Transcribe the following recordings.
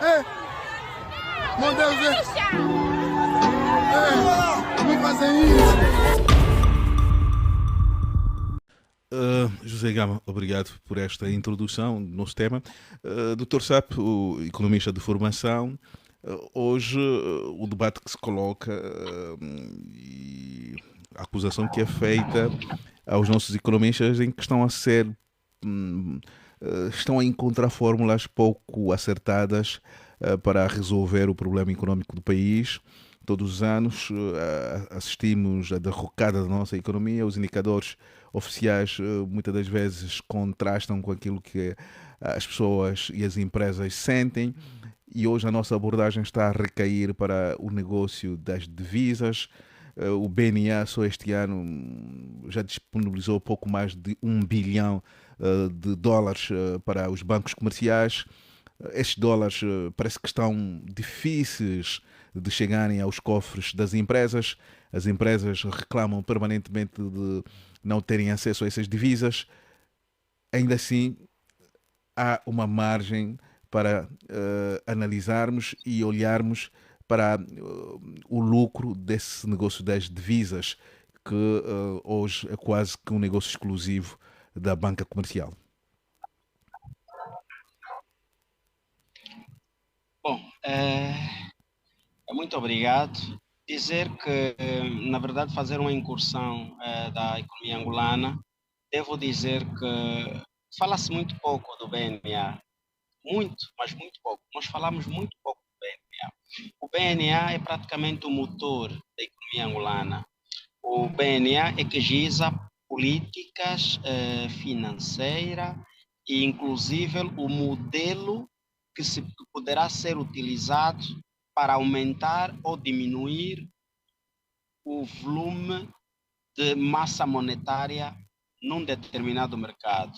Meu Deus, não fazem isso. José Gama, obrigado por esta introdução do nosso tema. Dr. Sap, o economista de formação, hoje o debate que se coloca e a acusação que é feita aos nossos economistas em que estão a ser estão a encontrar fórmulas pouco acertadas para resolver o problema económico do país. Todos os anos assistimos à derrocada da nossa economia, os indicadores oficiais muitas das vezes contrastam com aquilo que as pessoas e as empresas sentem, e hoje a nossa abordagem está a recair para o negócio das divisas. O BNA só este ano já disponibilizou pouco mais de 1 bilhão de dólares para os bancos comerciais. Estes dólares parece que estão difíceis de chegarem aos cofres das empresas. As empresas reclamam permanentemente de não terem acesso a essas divisas. Ainda assim, há uma margem para analisarmos e olharmos para o lucro desse negócio das divisas, que hoje é quase que um negócio exclusivo da banca comercial. Bom, muito obrigado. Dizer que, na verdade, fazer uma incursão da economia angolana, devo dizer que fala-se muito pouco do BNA. Muito, mas muito pouco. Nós falamos muito pouco do BNA. O BNA é praticamente o motor da economia angolana. O BNA é que giza políticas financeiras e, inclusive, o modelo que poderá ser utilizado para aumentar ou diminuir o volume de massa monetária num determinado mercado.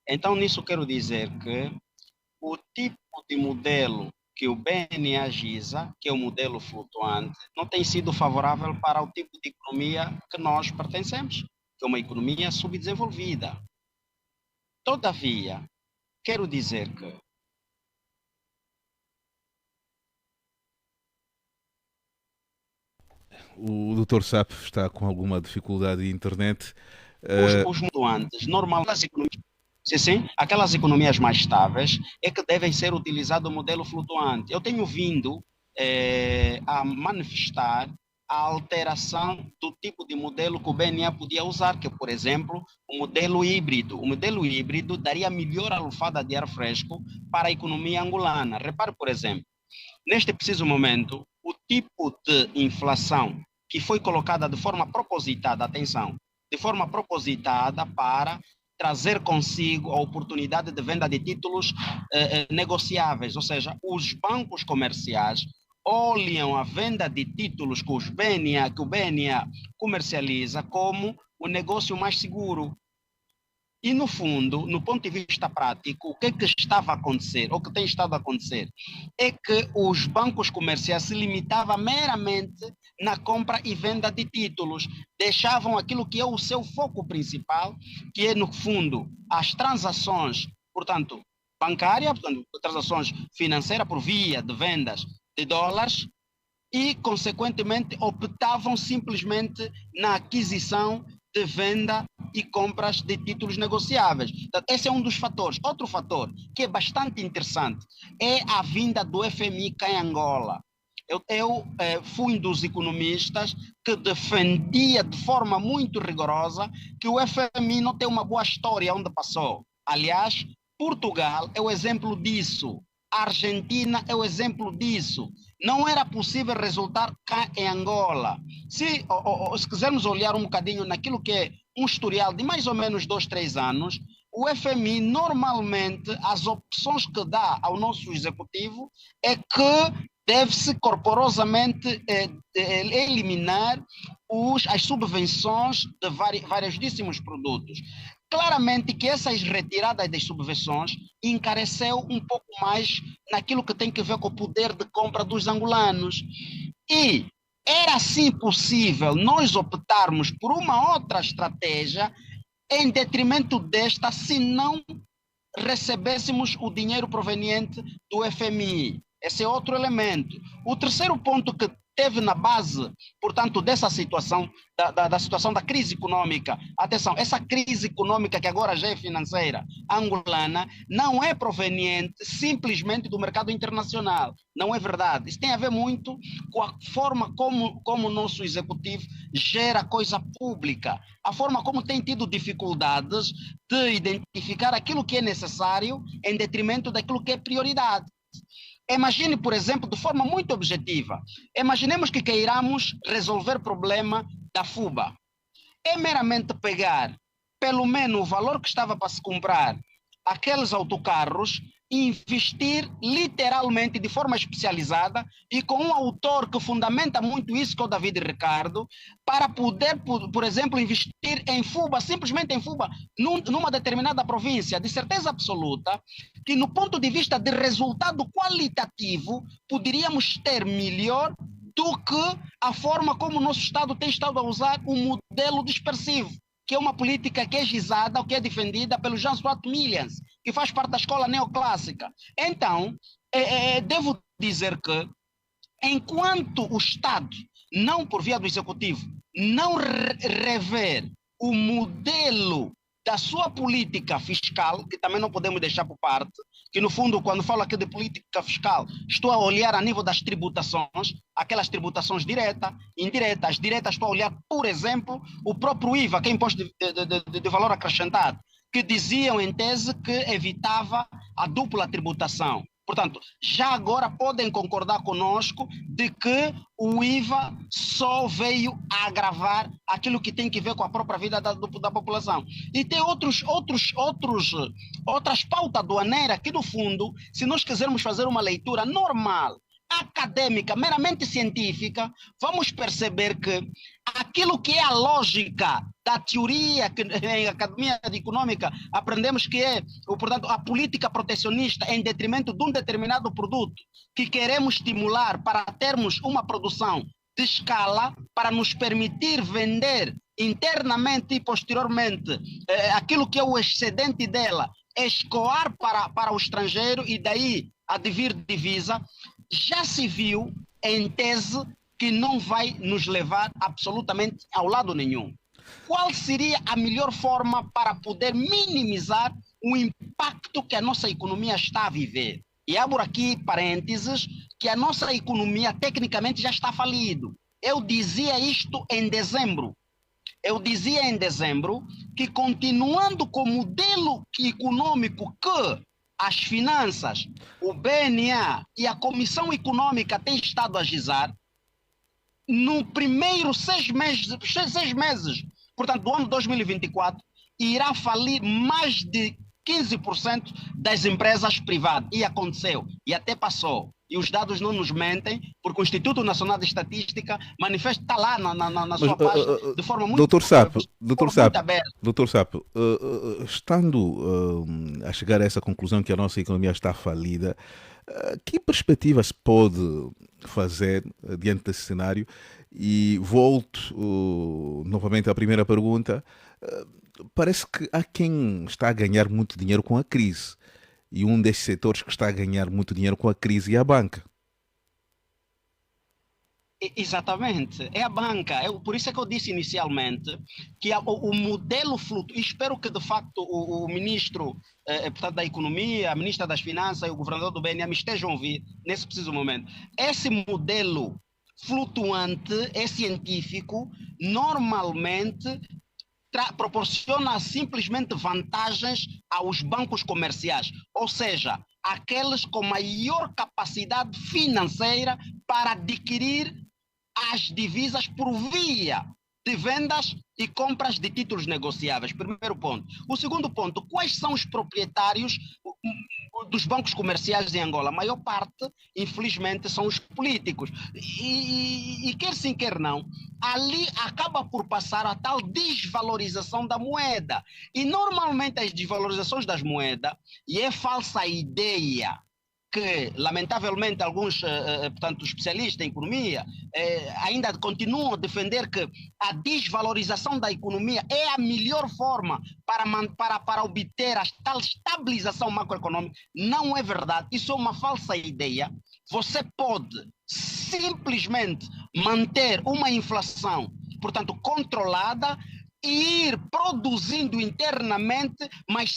Então, nisso quero dizer que o tipo de modelo que o BNA giza, que é o modelo flutuante, não tem sido favorável para o tipo de economia que nós pertencemos, que é uma economia subdesenvolvida. Todavia, quero dizer que O Dr. Sap está com alguma dificuldade de internet. os flutuantes, normal, sim, aquelas economias mais estáveis é que devem ser utilizado o modelo flutuante. Eu tenho vindo a manifestar a alteração do tipo de modelo que o BNA podia usar, que é, por exemplo, o modelo híbrido. O modelo híbrido daria melhor alufada de ar fresco para a economia angolana. Repare, por exemplo, neste preciso momento, o tipo de inflação que foi colocada de forma propositada, atenção, de forma propositada para trazer consigo a oportunidade de venda de títulos negociáveis, ou seja, os bancos comerciais olham a venda de títulos que o BNA comercializa como o negócio mais seguro. E, no fundo, no ponto de vista prático, o que é que estava a acontecer, ou que tem estado a acontecer, é que os bancos comerciais se limitavam meramente na compra e venda de títulos, deixavam aquilo que é o seu foco principal, que é, no fundo, as transações, portanto, bancárias, portanto, transações financeiras por via de vendas de dólares, e, consequentemente, optavam simplesmente na aquisição de venda e compras de títulos negociáveis. Então, esse é um dos fatores. Outro fator que é bastante interessante é a vinda do FMI cá em Angola. Eu fui um dos economistas que defendia de forma muito rigorosa que o FMI não tem uma boa história onde passou. Aliás, Portugal é o exemplo disso. A Argentina é o exemplo disso. Não era possível resultar cá em Angola. Se quisermos olhar um bocadinho naquilo que é um historial de mais ou menos 2, 3 anos, o FMI normalmente, as opções que dá ao nosso executivo é que deve-se corporosamente eliminar as subvenções de variedíssimos produtos. Claramente que essas retiradas das subvenções encareceu um pouco mais naquilo que tem que ver com o poder de compra dos angolanos. E era assim possível nós optarmos por uma outra estratégia em detrimento desta, se não recebêssemos o dinheiro proveniente do FMI. Esse é outro elemento. O terceiro ponto que teve na base, portanto, dessa situação, da situação da crise econômica. Atenção, essa crise econômica que agora já é financeira, angolana, não é proveniente simplesmente do mercado internacional. Não é verdade. Isso tem a ver muito com a forma como o nosso executivo gera coisa pública, a forma como tem tido dificuldades de identificar aquilo que é necessário em detrimento daquilo que é prioridade. Imagine, por exemplo, de forma muito objetiva, imaginemos que queiramos resolver o problema da FUBA. É meramente pegar, pelo menos, o valor que estava para se comprar aqueles autocarros e investir literalmente de forma especializada e com um autor que fundamenta muito isso, que é o David Ricardo, para poder, por exemplo, investir em FUBA, simplesmente em FUBA, numa determinada província, de certeza absoluta, que no ponto de vista de resultado qualitativo, poderíamos ter melhor do que a forma como o nosso Estado tem estado a usar o modelo dispersivo, que é uma política que é gizada, ou que é defendida pelo Jean Stuart Millians, que faz parte da escola neoclássica. Então, devo dizer que, enquanto o Estado, não por via do Executivo, não rever o modelo da sua política fiscal, que também não podemos deixar por parte, que no fundo, quando falo aqui de política fiscal, estou a olhar a nível das tributações, aquelas tributações diretas, indiretas, diretas, estou a olhar, por exemplo, o próprio IVA, que é imposto de valor acrescentado, que diziam em tese que evitava a dupla tributação. Portanto, já agora podem concordar conosco de que o IVA só veio a agravar aquilo que tem que ver com a própria vida da população. E tem outras pautas aduaneiras que, no fundo, se nós quisermos fazer uma leitura normal, acadêmica, meramente científica, vamos perceber que aquilo que é a lógica da teoria que em Academia de Econômica aprendemos que é, portanto, a política protecionista em detrimento de um determinado produto que queremos estimular para termos uma produção de escala para nos permitir vender internamente e posteriormente aquilo que é o excedente dela, escoar para o estrangeiro e daí advir divisa, já se viu em tese que não vai nos levar absolutamente ao lado nenhum. Qual seria a melhor forma para poder minimizar o impacto que a nossa economia está a viver? E abro aqui parênteses que a nossa economia tecnicamente já está falida. Eu dizia isto em dezembro. Eu dizia em dezembro que, continuando com o modelo econômico que as finanças, o BNA e a Comissão Econômica têm estado a gizar, no primeiro 6 meses, portanto, do ano 2024, irá falir mais de 15% das empresas privadas. E aconteceu, e até passou. E os dados não nos mentem, porque o Instituto Nacional de Estatística manifesta, está lá na sua página, de forma muito, Doutor Sapo, estando a chegar a essa conclusão que a nossa economia está falida, que perspectivas se pode fazer diante desse cenário? E volto novamente à primeira pergunta. Parece que há quem está a ganhar muito dinheiro com a crise. E um desses setores que está a ganhar muito dinheiro com a crise é a banca. Exatamente, é a banca. Por isso é que eu disse inicialmente que o modelo flutuante, espero que de facto o ministro portanto, da Economia, a ministra das Finanças e o governador do BNA me estejam a ouvir nesse preciso momento. Esse modelo flutuante é científico, normalmente proporciona simplesmente vantagens aos bancos comerciais, ou seja, aqueles com maior capacidade financeira para adquirir as divisas por via de vendas e compras de títulos negociáveis. Primeiro ponto. O segundo ponto, quais são os proprietários dos bancos comerciais em Angola? A maior parte, infelizmente, são os políticos. E quer sim, quer não, ali acaba por passar a tal desvalorização da moeda. E normalmente as desvalorizações das moedas, e é falsa a ideia que, lamentavelmente, alguns portanto, especialistas em economia ainda continuam a defender que a desvalorização da economia é a melhor forma para obter a tal estabilização macroeconômica. Não é verdade. Isso é uma falsa ideia, você pode simplesmente manter uma inflação, portanto, controlada e ir produzindo internamente, mas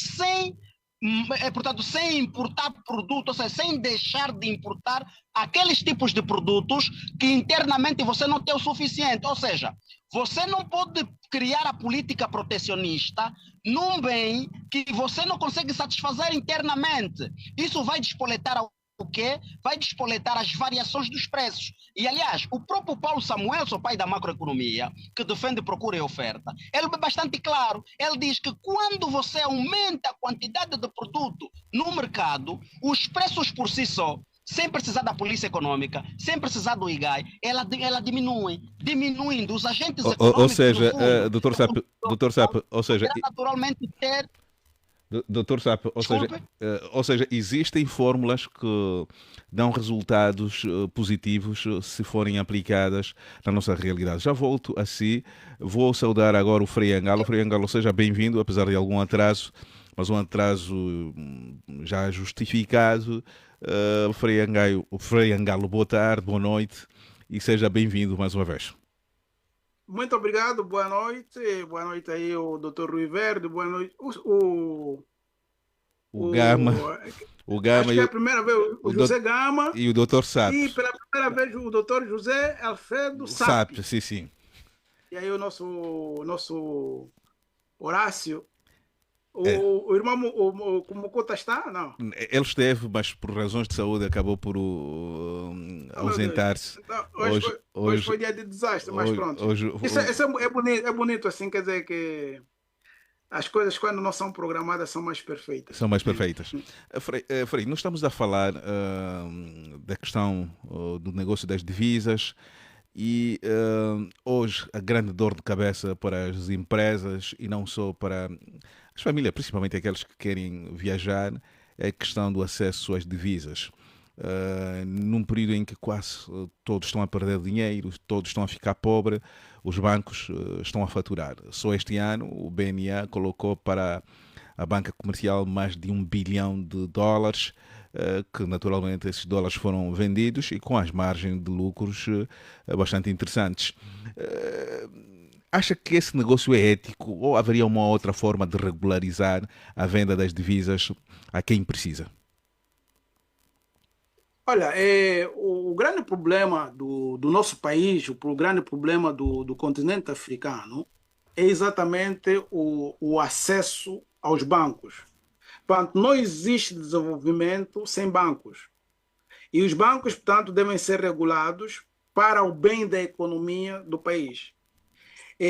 portanto, sem importar produtos, ou seja, sem deixar de importar aqueles tipos de produtos que internamente você não tem o suficiente. Ou seja, você não pode criar a política protecionista num bem que você não consegue satisfazer internamente. Isso vai despoletar o quê? Vai despoletar as variações dos preços. E, aliás, o próprio Paulo Samuelson, pai da macroeconomia, que defende procura e oferta, ele é bastante claro. Ele diz que quando você aumenta a quantidade de produto no mercado, os preços por si só, sem precisar da polícia econômica, sem precisar do IGAI, ela diminui, diminuindo os agentes econômicos. Ou seja, fundo, doutor Sap, ou seja, naturalmente ter. Doutor Sap, ou seja, existem fórmulas que dão resultados positivos se forem aplicadas na nossa realidade. Já volto a si, vou saudar agora o Frei Angalo. Frei Angalo, seja bem-vindo, apesar de algum atraso, mas um atraso já justificado. Frei Angalo, boa tarde, boa noite e seja bem-vindo mais uma vez. Muito obrigado, boa noite aí o Dr. Rui Verde, boa noite. O Gama acho que é a primeira vez o José Gama e o Dr. Sap. E pela primeira vez o Dr. José Alfredo Sap. Sim. E aí o nosso Horácio, o irmão o Mucuta está? Não. Ele esteve, mas por razões de saúde acabou por ausentar-se. Então, hoje foi dia de desastre, mas pronto. Isso é bonito assim, quer dizer que as coisas quando não são programadas são mais perfeitas. São mais perfeitas. Frei, nós estamos a falar da questão do negócio das divisas e hoje a grande dor de cabeça para as empresas e não só para as famílias, principalmente aqueles que querem viajar, é a questão do acesso às divisas. Num período em que quase todos estão a perder dinheiro, todos estão a ficar pobres, os bancos estão a faturar. Só este ano o BNA colocou para a banca comercial mais de $1 bilhão, que naturalmente esses dólares foram vendidos e com as margens de lucros bastante interessantes. Acha que esse negócio é ético ou haveria uma outra forma de regularizar a venda das divisas a quem precisa? Olha, o grande problema do nosso país, o grande problema do continente africano é exatamente o acesso aos bancos. Portanto, não existe desenvolvimento sem bancos. E os bancos, portanto, devem ser regulados para o bem da economia do país.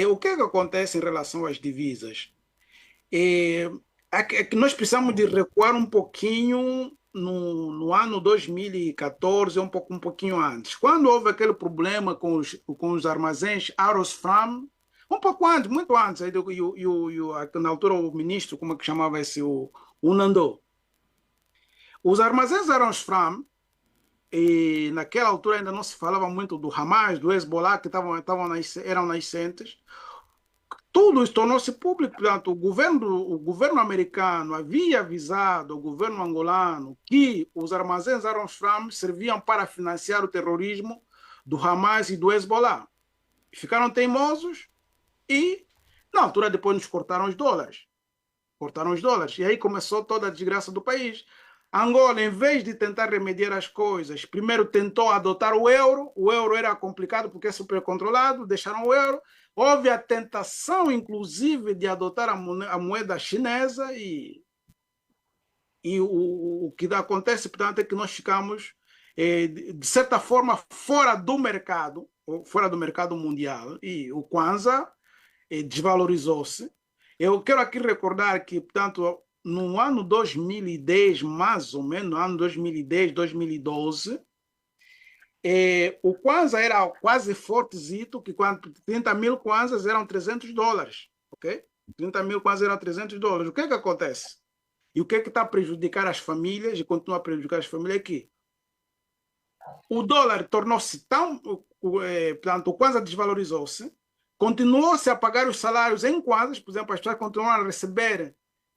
O que é que acontece em relação às divisas? É que nós precisamos de recuar um pouquinho no ano 2014, um pouquinho antes. Quando houve aquele problema com os armazéns Arosfram, um pouco antes, muito antes, na altura o ministro, como é que chamava esse, o Nandô. Os armazéns Arosfram, e naquela altura ainda não se falava muito do Hamas, do Hezbollah, que eram nascentes. Tudo isso tornou-se público. Portanto, o governo americano havia avisado o governo angolano que os armazéns Arosfram serviam para financiar o terrorismo do Hamas e do Hezbollah. Ficaram teimosos e, na altura, depois nos cortaram os dólares. E aí começou toda a desgraça do país. Angola, em vez de tentar remediar as coisas, primeiro tentou adotar o euro era complicado porque é super controlado, deixaram o euro. Houve a tentação, inclusive, de adotar a moeda chinesa e o que acontece, portanto, é que nós ficamos, de certa forma, fora do mercado mundial e o Kwanza desvalorizou-se. Eu quero aqui recordar que, portanto, no ano 2010, mais ou menos, no ano 2010, 2012, o Kwanza era quase fortezito, que 30 mil Kwanzas eram $300, ok? 30 mil Kwanzas eram $300. O que é que acontece? E o que é que está a prejudicar as famílias e continua a prejudicar as famílias aqui? O dólar tornou-se tão... portanto, o Kwanza desvalorizou-se, continuou-se a pagar os salários em Kwanzas, por exemplo, as pessoas continuaram a receber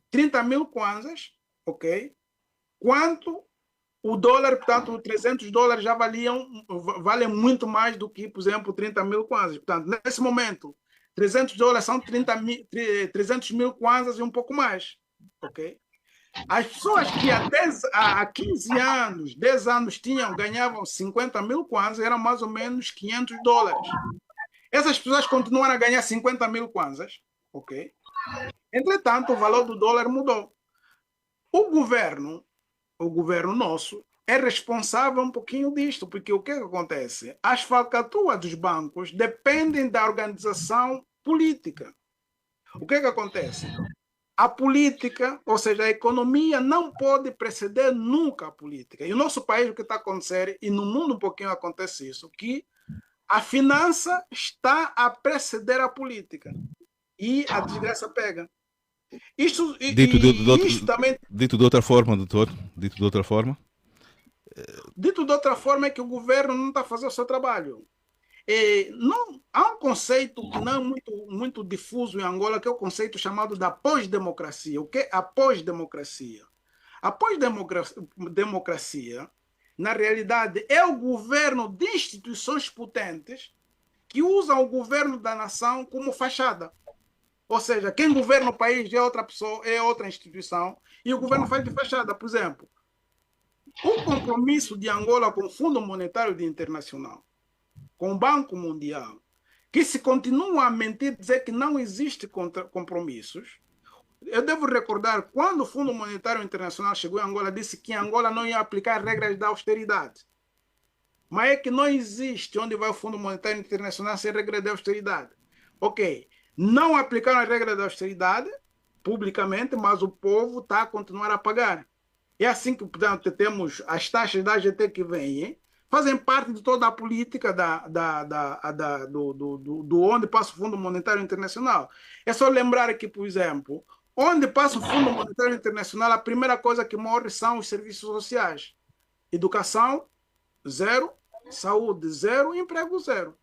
30 mil Kwanzas, ok? Quanto O dólar, portanto, $300 já valem muito mais do que, por exemplo, 30 mil kwanzas. Portanto, nesse momento, $300 são 300 mil kwanzas e um pouco mais. Ok? As pessoas que há 15 anos, 10 anos ganhavam 50 mil kwanzas, eram mais ou menos $500. Essas pessoas continuaram a ganhar 50 mil kwanzas. Ok? Entretanto, o valor do dólar mudou. O governo nosso é responsável um pouquinho disto, porque o que acontece? As falcatruas dos bancos dependem da organização política. O que acontece? A política, ou seja, a economia não pode preceder nunca a política. E o nosso país, o que está acontecendo, e no mundo um pouquinho acontece isso, que a finança está a preceder a política. E a desgraça pega. Isto também. Dito de outra forma, doutor, dito de outra forma. Dito de outra forma, é que o governo não está fazendo o seu trabalho. Não, há um conceito que não é muito difuso em Angola, que é o conceito chamado da pós-democracia. O que é a pós-democracia? A pós-democracia, na realidade, é o governo de instituições potentes que usam o governo da nação como fachada. Ou seja, quem governa o país é outra pessoa, é outra instituição, e o governo faz de fachada. Por exemplo, o compromisso de Angola com o Fundo Monetário Internacional, com o Banco Mundial, que se continua a mentir, dizer que não existe compromissos. Eu devo recordar, quando o Fundo Monetário Internacional chegou em Angola, disse que Angola não ia aplicar regras da austeridade. Mas é que não existe onde vai o Fundo Monetário Internacional sem regra de austeridade. Ok, não aplicaram as regras da austeridade publicamente, mas o povo está a continuar a pagar. É assim que, portanto, temos as taxas da AGT que vêm, fazem parte de toda a política do onde passa o Fundo Monetário Internacional. É só lembrar aqui, por exemplo, onde passa o Fundo Monetário Internacional, a primeira coisa que morre são os serviços sociais. Educação, zero. Saúde, zero. Emprego, zero.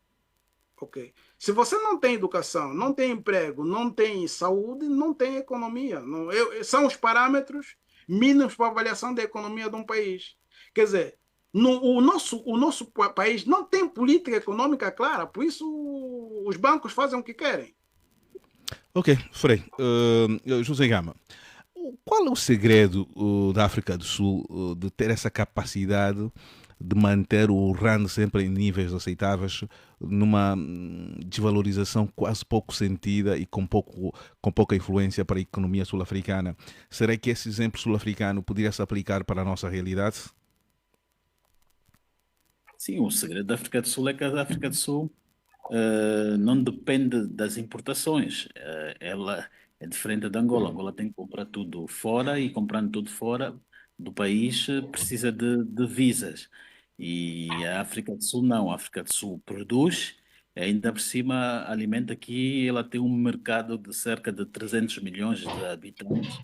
Ok. Se você não tem educação, não tem emprego, não tem saúde, não tem economia. Não, são os parâmetros mínimos para avaliação da economia de um país. Quer dizer, o nosso país não tem política econômica clara, por isso os bancos fazem o que querem. Ok, Frei. José Gama, qual é o segredo da África do Sul de ter essa capacidade de manter o RAND sempre em níveis aceitáveis, numa desvalorização quase pouco sentida e com pouca influência para a economia sul-africana? Será que esse exemplo sul-africano poderia se aplicar para a nossa realidade? Sim, o segredo da África do Sul é que a África do Sul não depende das importações. Ela é diferente da Angola. Angola tem que comprar tudo fora e comprando tudo fora do país precisa de visas. E a África do Sul não. A África do Sul produz, ainda por cima alimenta aqui, ela tem um mercado de cerca de 300 milhões de habitantes.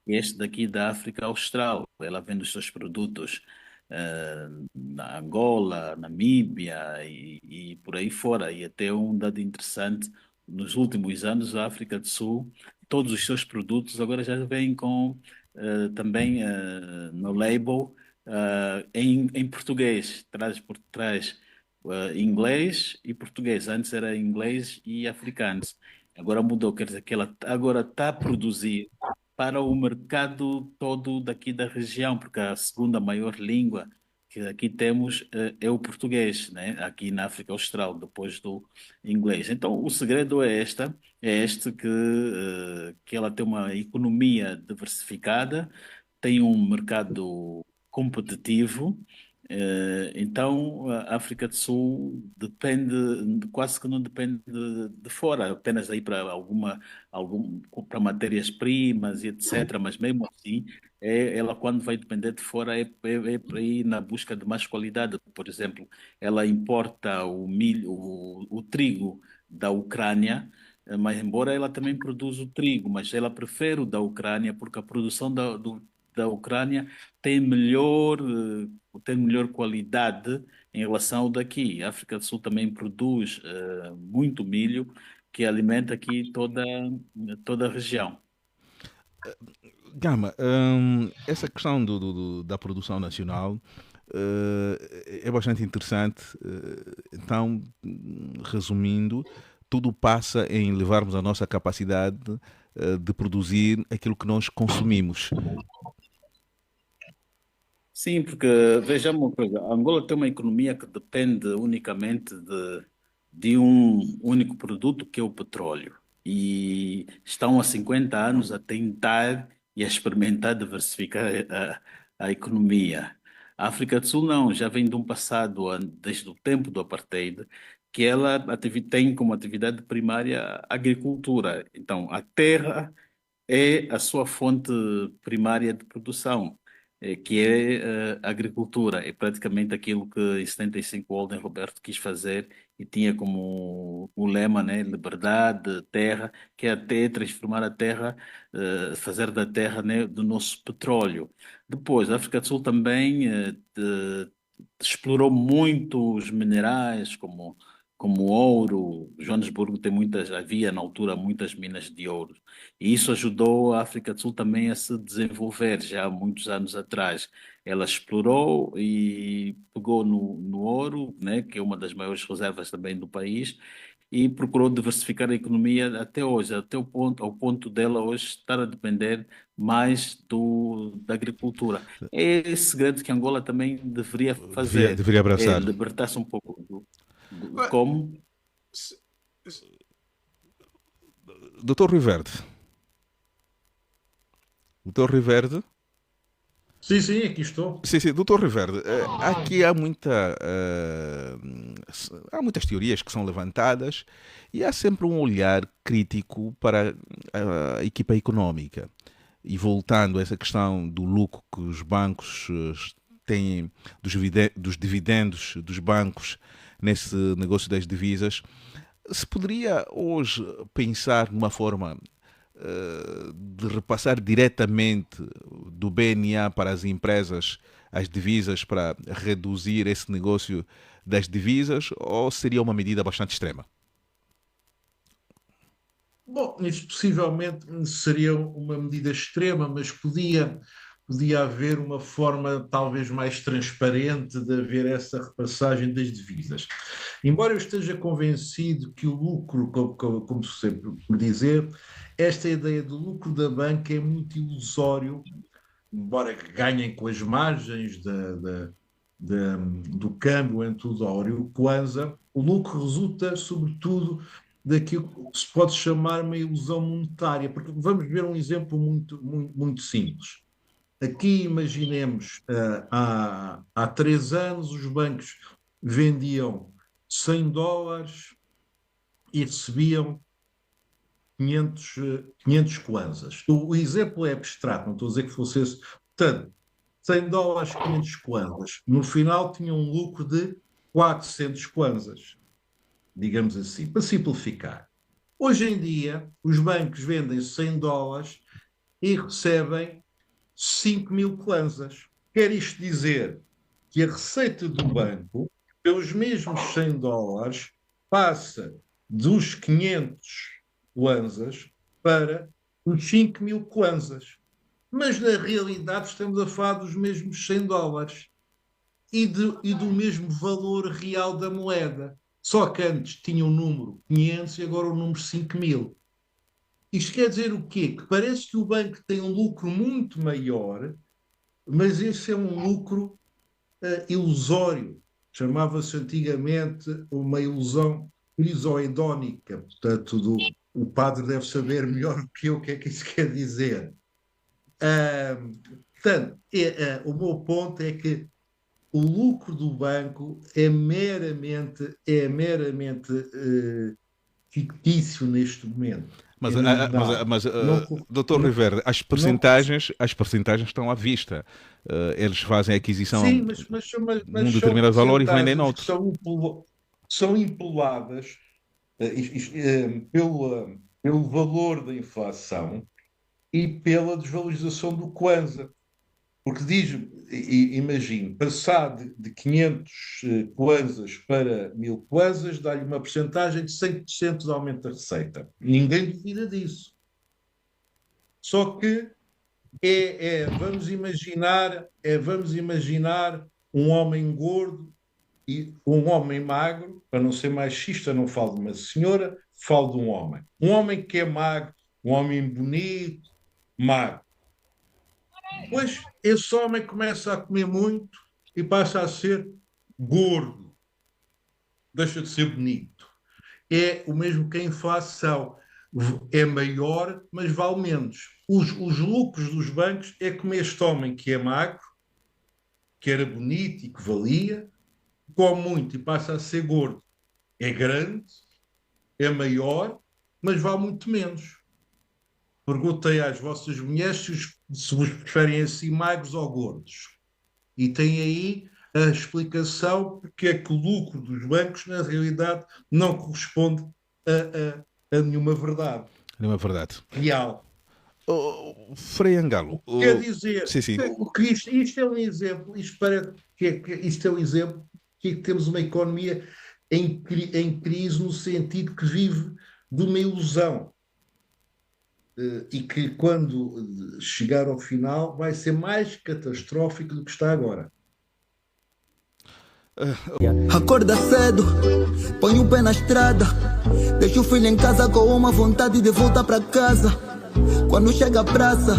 Este daqui da África Austral. Ela vende os seus produtos na Angola, Namíbia e por aí fora. E até um dado interessante, nos últimos anos, a África do Sul, todos os seus produtos agora já vêm com também no label em português, traz inglês e português. Antes era inglês e africano. Agora mudou, quer dizer que ela agora está a produzir para o mercado todo daqui da região, porque a segunda maior língua que aqui temos é o português, né? Aqui na África Austral, depois do inglês. Então, o segredo é este que ela tem uma economia diversificada, tem um mercado competitivo. Então, a África do Sul quase que não depende de fora, apenas aí para para matérias-primas e etc. Mas mesmo assim, ela quando vai depender de fora é para ir na busca de mais qualidade. Por exemplo, ela importa o milho, o trigo da Ucrânia. Mas embora ela também produza o trigo, mas ela prefere o da Ucrânia porque a produção da Ucrânia tem tem melhor qualidade em relação ao daqui. A África do Sul também produz muito milho que alimenta aqui toda a região. Gama, essa questão da produção nacional é bastante interessante. Então, resumindo, tudo passa em levarmos a nossa capacidade de produzir aquilo que nós consumimos. Sim, porque vejamos uma coisa, a Angola tem uma economia que depende unicamente de um único produto que é o petróleo. E estão há 50 anos a tentar e a experimentar diversificar a economia. A África do Sul não, já vem de um passado, desde o tempo do apartheid, que ela tem como atividade primária a agricultura. Então, a terra é a sua fonte primária de produção, que é a agricultura. É praticamente aquilo que em 75 o Olden Roberto quis fazer e tinha como o lema, né, liberdade, terra, que é até transformar a terra, fazer da terra, né, do nosso petróleo. Depois, a África do Sul também explorou muito os minerais, como ouro. Joanesburgo tem muitas, havia na altura muitas minas de ouro. E isso ajudou a África do Sul também a se desenvolver já há muitos anos atrás. Ela explorou e pegou no ouro, né, que é uma das maiores reservas também do país, e procurou diversificar a economia até hoje, até ao ponto dela hoje estar a depender mais da agricultura. É esse segredo que Angola também deveria Devia, fazer, deveria é abraçar. libertar-se um pouco Ué, como. s- s- Doutor Riverde, doutor Riverde, Sim, sim, aqui estou. sim, sim, doutor Riverde, aqui há muitas teorias que são levantadas e há sempre um olhar crítico para a equipa económica. E voltando a essa questão do lucro que os bancos têm, dos dividendos dos bancos nesse negócio das divisas, se poderia hoje pensar numa forma de repassar diretamente do BNA para as empresas as divisas para reduzir esse negócio das divisas, ou seria uma medida bastante extrema? Bom, isso possivelmente seria uma medida extrema, mas podia haver uma forma talvez mais transparente de haver essa repassagem das divisas. Embora eu esteja convencido que o lucro, como sempre por dizer, esta ideia do lucro da banca é muito ilusório, embora ganhem com as margens do câmbio entre o dólar e o kwanza, o lucro resulta, sobretudo, daquilo que se pode chamar uma ilusão monetária. Porque vamos ver um exemplo muito simples. Aqui, imaginemos, há 3 anos, os bancos vendiam US$ 100 e recebiam 500 kwanzas. O exemplo é abstrato, não estou a dizer que fosse esse. Portanto, US$ 100, 500 kwanzas. No final tinha um lucro de 400 kwanzas, digamos assim, para simplificar. Hoje em dia, os bancos vendem US$ 100 e recebem 5.000 kwanzas. Quer isto dizer que a receita do banco, pelos mesmos US$ 100, passa dos 500 kwanzas para os 5.000 kwanzas. Mas na realidade estamos a falar dos mesmos US$ 100 e do mesmo valor real da moeda. Só que antes tinha o número 500 e agora o número 5.000. Isto quer dizer o quê? Que parece que o banco tem um lucro muito maior, mas esse é um lucro ilusório. Chamava-se antigamente uma ilusão isoedónica. Portanto, o padre deve saber melhor do que eu o que é que isso quer dizer. Portanto, o meu ponto é que o lucro do banco é meramente fictício neste momento. Mas, É nominal. Não, doutor não, Riverde, não, as percentagens estão à vista. Eles fazem a aquisição sim, mas num são determinado valor e vendem percentagens que noutro. são empoladas pelo valor da inflação e pela desvalorização do Kwanza. Porque imagino, passar de 500 kwanzas para 1.000 kwanzas dá-lhe uma percentagem de 100% de aumento da receita. Ninguém duvida disso. Só que vamos imaginar um homem gordo e um homem magro, para não ser machista, não falo de uma senhora, falo de um homem. Um homem que é magro, um homem bonito, magro. Depois esse homem começa a comer muito e passa a ser gordo. Deixa de ser bonito. É o mesmo que a inflação. É maior, mas vale menos. Os lucros dos bancos é como este homem que é magro, que era bonito e que valia, come muito e passa a ser gordo. É grande, é maior, mas vale muito menos. Perguntei às vossas mulheres se vos preferem assim magros ou gordos. E tem aí a explicação porque é que o lucro dos bancos, na realidade, não corresponde a nenhuma verdade. Não é verdade. Real. Frei Angalo. Quer dizer, sim. Que isto é um exemplo, isto é um exemplo que temos uma economia em crise no sentido que vive de uma ilusão. E que quando chegar ao final vai ser mais catastrófico do que está agora. Acorda cedo, põe o pé na estrada, deixa o filho em casa com uma vontade de voltar para casa. Quando chega a praça,